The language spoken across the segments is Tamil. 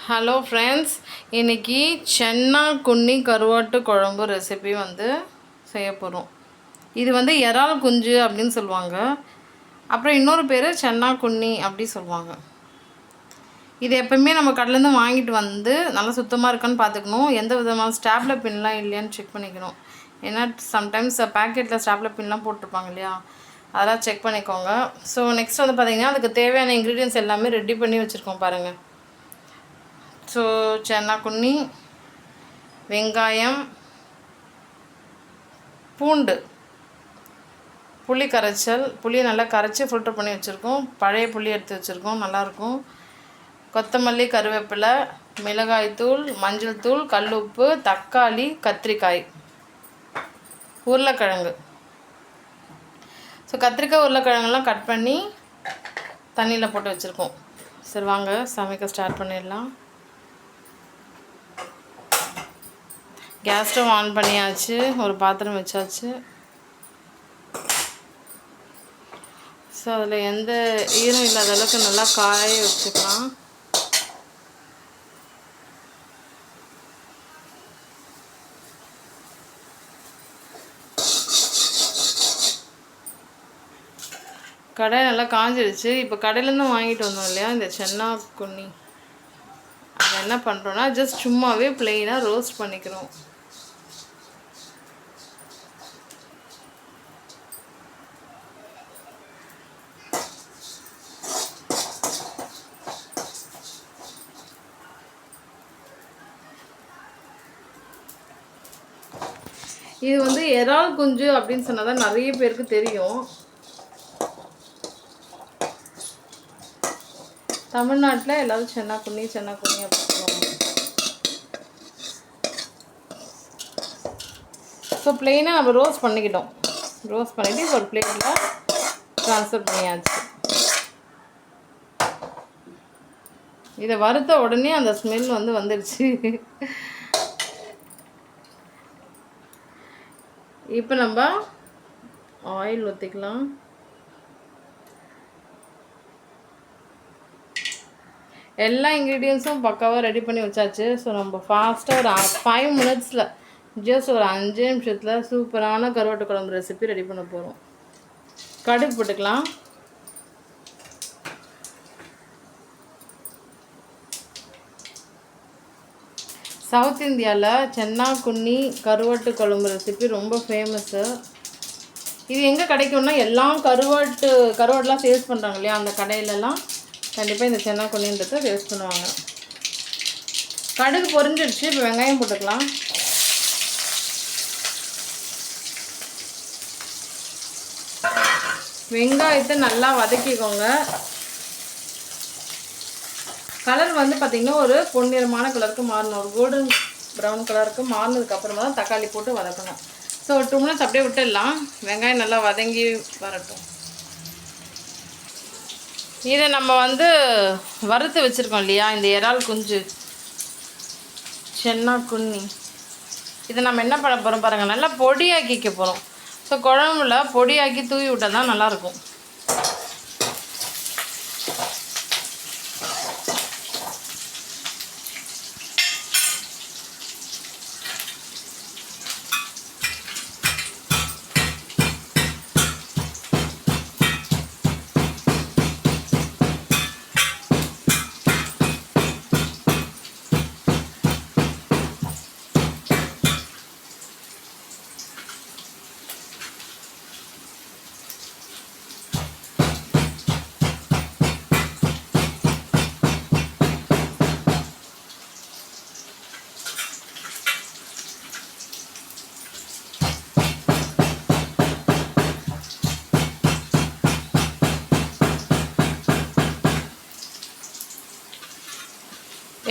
ஹலோ ஃப்ரெண்ட்ஸ், இன்றைக்கி சென்னா குன்னி கருவாட்டு குழம்பு ரெசிபி செய்ய போகிறோம். இது இறால் குஞ்சு அப்படின்னு சொல்லுவாங்க. அப்புறம் இன்னொரு பேர் சென்னா குன்னி அப்படி சொல்லுவாங்க. இது எப்போயுமே நம்ம கடையிலேருந்து வாங்கிட்டு நல்லா சுத்தமாக இருக்கான்னு பார்த்துக்கணும். எந்த விதமான ஸ்டாப்லர் பின்லாம் இல்லையான்னு செக் பண்ணிக்கணும். ஏன்னா சம்டைம்ஸ் பேக்கெட்டில் ஸ்டாப்லர் பின்லாம் போட்டிருப்பாங்க இல்லையா, அதெல்லாம் செக் பண்ணிக்கோங்க. ஸோ நெக்ஸ்ட் பார்த்திங்கன்னா அதுக்கு தேவையான இன்க்ரீடியன்ஸ் எல்லாமே ரெடி பண்ணி வச்சுருக்கோம் பாருங்கள். ஸோ சென்னா குன்னி, வெங்காயம், பூண்டு, புளி கரைச்சல், புளியை நல்லா கரைச்சி ஃபில்டர் பண்ணி வச்சுருக்கோம். பழைய புளி எடுத்து வச்சுருக்கோம், நல்லாயிருக்கும். கொத்தமல்லி, கருவேப்பிலை, மிளகாய்த்தூள், மஞ்சள் தூள், கல் உப்பு, தக்காளி, கத்திரிக்காய், உருளைக்கிழங்கு. ஸோ கத்திரிக்காய் உருளைக்கிழங்கெல்லாம் கட் பண்ணி தண்ணியில் போட்டு வச்சுருக்கோம். சரி வாங்க சமைக்க ஸ்டார்ட் பண்ணிடலாம். கேஸ் ஸ்டவ் ஆன் பண்ணியாச்சு, ஒரு பாத்திரம் வச்சாச்சு. ஸோ அதில் எந்த ஈரம் இல்லாத அளவுக்கு நல்லா காய வச்சுக்கலாம். கடை நல்லா காஞ்சிடுச்சு. இப்போ கடையிலேருந்து வாங்கிட்டு வந்தோம் இல்லையா இந்த சென்னா குன்னி, அதை என்ன பண்ணுறோன்னா ஜஸ்ட் சும்மாவே ப்ளெயினாக ரோஸ்ட் பண்ணிக்கிறோம். இது இறால் குஞ்சு அப்படின்னு சொன்னால் தான் நிறைய பேருக்கு தெரியும். தமிழ்நாட்டில் எல்லோரும் சென்னா குன்னி அப்படின்னு சொல்லுவாங்க. ஸோ ப்ளெயினாக நம்ம ரோஸ்ட் பண்ணிக்கிட்டோம். ரோஸ்ட் பண்ணிவிட்டு ஒரு பிளேட்டில் ட்ரான்ஸ்ஃபர் பண்ணியாச்சு. இதை வறுத்த உடனே அந்த ஸ்மெல் வந்துடுச்சு. இப்போ நம்ம ஆயில் ஊற்றிக்கலாம். எல்லா இன்க்ரீடியன்ஸும் பக்காவாக ரெடி பண்ணி வச்சாச்சு. ஸோ நம்ம ஃபாஸ்ட்டாக ஒரு 5 மினிட்ஸில், ஜஸ்ட் ஒரு 5 நிமிஷத்தில் சூப்பரான கருவாட்டு குழம்பு ரெசிபி ரெடி பண்ண போகிறோம். கடுகு போட்டுக்கலாம். சவுத் இந்தியாவில் சென்னா குன்னி கருவாட்டு குழம்பு ரெசிபி ரொம்ப ஃபேமஸ்ஸு. இது எங்கே கிடைக்கும்னா எல்லாம் கருவாடுலாம் சேல்ஸ் பண்ணுறாங்க இல்லையா, அந்த கடையிலலாம் கண்டிப்பாக இந்த சென்னா குன்னின்றதை சேல்ஸ் பண்ணுவாங்க. கடுகு பொரிஞ்சிடுச்சு. இப்போ வெங்காயம் போட்டுக்கலாம். வெங்காயத்தை நல்லா வதக்கிக்கோங்க. கலர் பார்த்திங்கன்னா ஒரு பொன்னிறமான கலருக்கு மாறணும். ஒரு கோல்டன் ப்ரௌன் கலருக்கு மாறினதுக்கப்புறமா தான் தக்காளி போட்டு வதக்கணும். ஸோ ஒரு 2 மினிட்ஸ் அப்படியே விட்டுடலாம். வெங்காயம் நல்லா வதங்கி வரட்டும். இதை நம்ம வறுத்து வச்சுருக்கோம் இல்லையா, இந்த இறால் குஞ்சு சென்னா குன்னி, இதை நம்ம என்ன பண்ண போகிறோம் பாருங்கள், நல்லா பொடியாக்கிக்க போகிறோம். ஸோ குழம்புல பொடியாக்கி தூவி விட்டால் தான் நல்லாயிருக்கும்.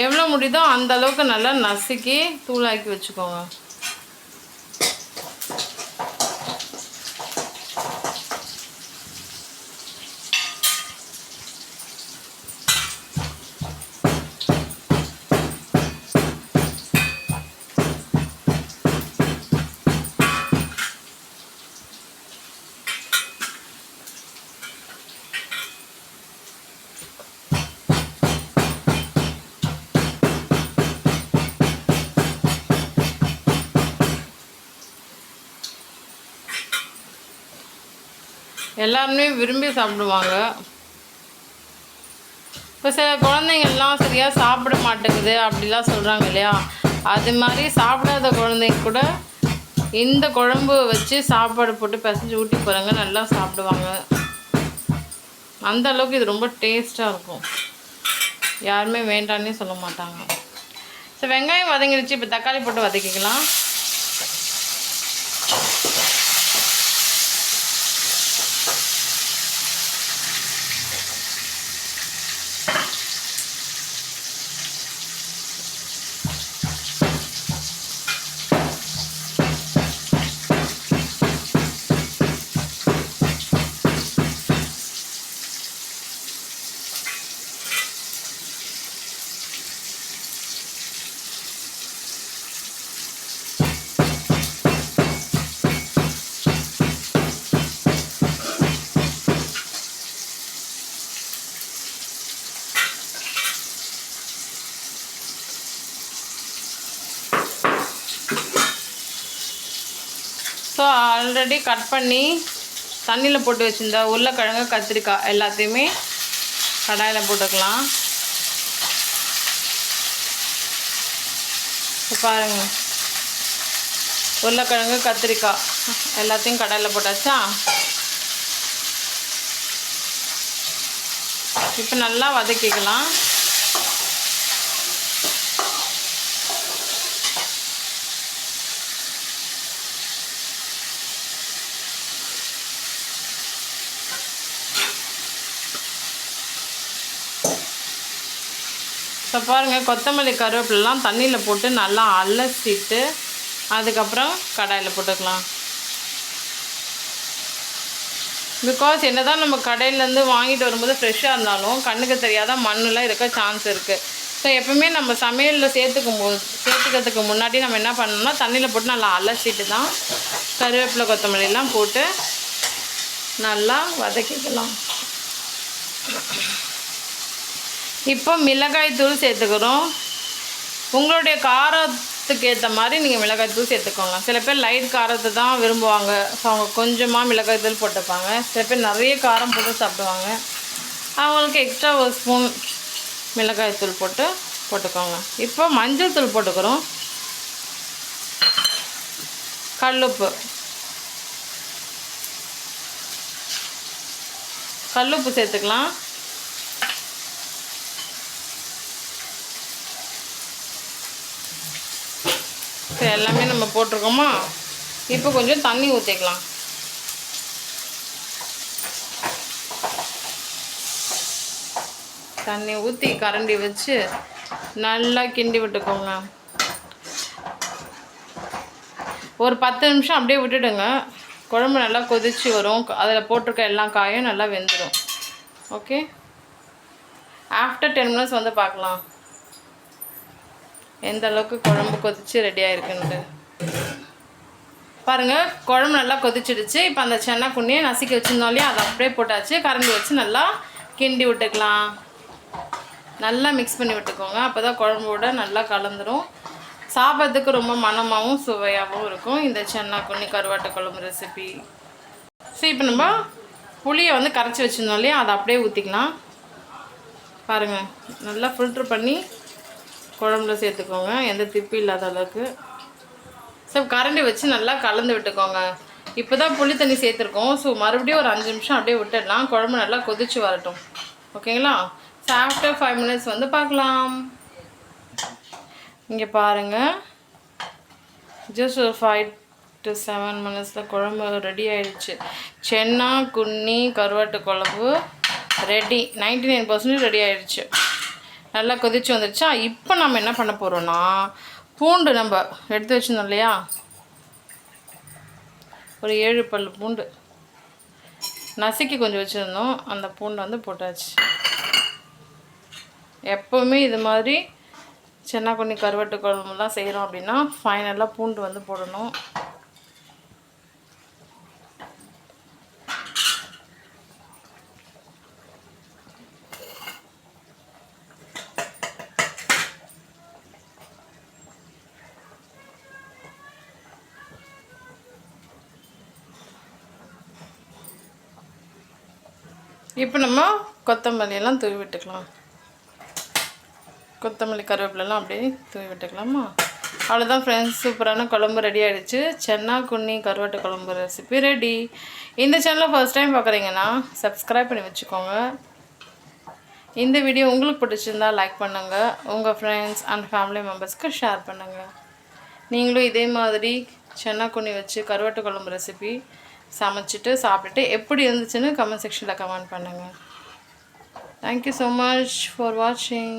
எவ்வளோ முடியுதோ அந்த அளவுக்கு நல்லா நசுக்கி தூளாக்கி வச்சுக்கோங்க. எல்லாருமே விரும்பி சாப்பிடுவாங்க. இப்போ சில குழந்தைங்கள்லாம் சரியாக சாப்பிட மாட்டேங்குது அப்படிலாம் சொல்கிறாங்க இல்லையா, அது மாதிரி சாப்பிடாத குழந்தைங்க கூட இந்த குழம்பு வச்சு சாப்பாடு போட்டு பிசைஞ்சு ஊட்டி போகிறாங்க, நல்லா சாப்பிடுவாங்க. அந்த அளவுக்கு இது ரொம்ப டேஸ்ட்டாக இருக்கும். யாருமே வேண்டான்னே சொல்ல மாட்டாங்க. ஸோ வெங்காயம் வதங்கிடுச்சு. இப்போ தக்காளி போட்டு வதக்கிக்கலாம். ஸோ ஆல்ரெடி கட் பண்ணி தண்ணியில் போட்டு வச்சுருந்த உருளைக்கிழங்கு, கத்திரிக்காய் எல்லாத்தையுமே கடாயில் போட்டுக்கலாம். பாருங்கள், உருளைக்கிழங்கு, கத்திரிக்காய் எல்லாத்தையும் கடாயில் போட்டாச்சா. இப்போ நல்லா வதக்கிக்கலாம். இப்போ பாருங்கள், கொத்தமல்லி கருவேப்பிலாம் தண்ணியில் போட்டு நல்லா அலசிட்டு அதுக்கப்புறம் கடாயில் போட்டுக்கலாம். பிகாஸ் என்ன தான் நம்ம கடையிலேருந்து வாங்கிட்டு வரும்போது ஃப்ரெஷ்ஷாக இருந்தாலும் கண்ணுக்கு தெரியாத மண்ணெலாம் இருக்க சான்ஸ் இருக்குது. ஸோ எப்பவுமே நம்ம சமையலில் சேர்த்துக்கிறதுக்கு முன்னாடி நம்ம என்ன பண்ணணும்னா தண்ணியில் போட்டு நல்லா அலசிட்டு தான் கருவேப்பிலை கொத்தமல்லிலாம் போட்டு நல்லா வதக்கிக்கலாம். இப்போ மிளகாய் தூள் சேர்த்துக்கிறோம். உங்களுடைய காரத்துக்கு ஏற்ற மாதிரி நீங்கள் மிளகாய் தூள் சேர்த்துக்கோங்க. சில பேர் லைட் காரத்தை தான் விரும்புவாங்க, ஸோ அவங்க கொஞ்சமாக மிளகாய் தூள் போட்டுப்பாங்க. சில பேர் நிறைய காரம் போட்டு சாப்பிடுவாங்க, அவங்களுக்கு எக்ஸ்ட்ரா ஒரு ஸ்பூன் மிளகாய் தூள் போட்டுக்கோங்க. இப்போ மஞ்சள் தூள் போட்டுக்கிறோம். கல்லுப்பு சேர்த்துக்கலாம். எல்லாமே நம்ம போட்டிருக்கோமா. இப்போ கொஞ்சம் தண்ணி ஊற்றிக்கலாம். தண்ணி ஊற்றி கரண்டி வச்சு நல்லா கிண்டி விட்டுக்கோங்க. ஒரு 10 நிமிஷம் அப்படியே விட்டுடுங்க. குழம்பு நல்லா கொதிச்சு வரும். அதில் போட்டிருக்க எல்லா காயும் நல்லா வெந்துடும். ஓகே, ஆஃப்டர் 10 மினிட்ஸ் வந்து பார்க்கலாம் எந்த அளவுக்கு குழம்பு கொதிச்சு ரெடி ஆகிருக்குன்ட்டு. பாருங்கள், குழம்பு நல்லா கொதிச்சிடுச்சு. இப்போ அந்த சென்னா குண்ணியை நசுக்கி வச்சுருந்தோம் இல்லையா, அதை அப்படியே போட்டாச்சு. கரண்டி வச்சு நல்லா கிண்டி விட்டுக்கலாம். நல்லா மிக்ஸ் பண்ணி விட்டுக்கோங்க. அப்போ தான் குழம்போட நல்லா கலந்துடும். சாப்பிட்றதுக்கு ரொம்ப மணமாகவும் சுவையாகவும் இருக்கும் இந்த சென்னா குண்ணி கருவாட்டு குழம்பு ரெசிபி. ஸோ இப்போ நம்ம புளியை வந்து கரைச்சி வச்சுருந்தோம் இல்லையா, அதை அப்படியே ஊற்றிக்கலாம். பாருங்கள், நல்லா ஃபில்ட்ரு பண்ணி குழம்புல சேர்த்துக்கோங்க, எந்த திப்பி இல்லாத அளவுக்கு. ஸோ கரண்டி வச்சு நல்லா கலந்து விட்டுக்கோங்க. இப்போ தான் புளி தண்ணி சேர்த்துருக்கோம். ஸோ மறுபடியும் ஒரு 5 நிமிஷம் அப்படியே விட்டுடலாம். குழம்பு நல்லா கொதிச்சு வரட்டும். ஓகேங்களா. ஸோ ஆஃப்டர் 5 மினிட்ஸ் வந்து பார்க்கலாம். இங்கே பாருங்கள், ஜஸ்ட் ஒரு 5 to 7 மினிட்ஸில் குழம்பு ரெடி ஆகிடுச்சு. சென்னா குன்னி கருவாட்டு குழம்பு ரெடி. 99% ரெடி ஆகிடுச்சு. நல்லா கொதிச்சு வந்துடுச்சா. இப்போ நம்ம என்ன பண்ண போகிறோன்னா, பூண்டு நம்ம எடுத்து வச்சுருந்தோம் இல்லையா, ஒரு 7 பல் பூண்டு நசுக்கி கொஞ்சம் வச்சுருந்தோம். அந்த பூண்டை வந்து போட்டாச்சு. எப்போவுமே இது மாதிரி சென்னா குன்னி கருவாட்டு குழம்புலாம் செய்கிறோம் அப்படின்னா ஃபைனலாக பூண்டு வந்து போடணும். இப்போ நம்ம கொத்தமல்லியெல்லாம் தூவி விட்டுக்கலாம். கொத்தமல்லி கருவேப்பிலெல்லாம் அப்படியே தூவி விட்டுக்கலாமா? அவ்வளோதான் ஃப்ரெண்ட்ஸ், சூப்பரான குழம்பு ரெடி ஆகிடுச்சு. சென்னா குன்னி கருவாட்டு குழம்பு ரெசிபி ரெடி. இந்த சேனலை ஃபர்ஸ்ட் டைம் பார்க்குறீங்கன்னா சப்ஸ்கிரைப் பண்ணி வச்சுக்கோங்க. இந்த வீடியோ உங்களுக்கு பிடிச்சிருந்தா லைக் பண்ணுங்கள். உங்கள் ஃப்ரெண்ட்ஸ் அண்ட் ஃபேமிலி மெம்பர்ஸ்க்கு ஷேர் பண்ணுங்கள். நீங்களும் இதே மாதிரி சென்னா குன்னி வச்சு கருவாட்டு குழம்பு ரெசிபி சமைச்சிட்டு சாப்பிட்டுட்டு எப்படி இருந்துச்சுன்னு கமெண்ட் செக்ஷனில் கமெண்ட் பண்ணுங்கள். தேங்க்யூ ஸோ மச் ஃபார் வாட்சிங்.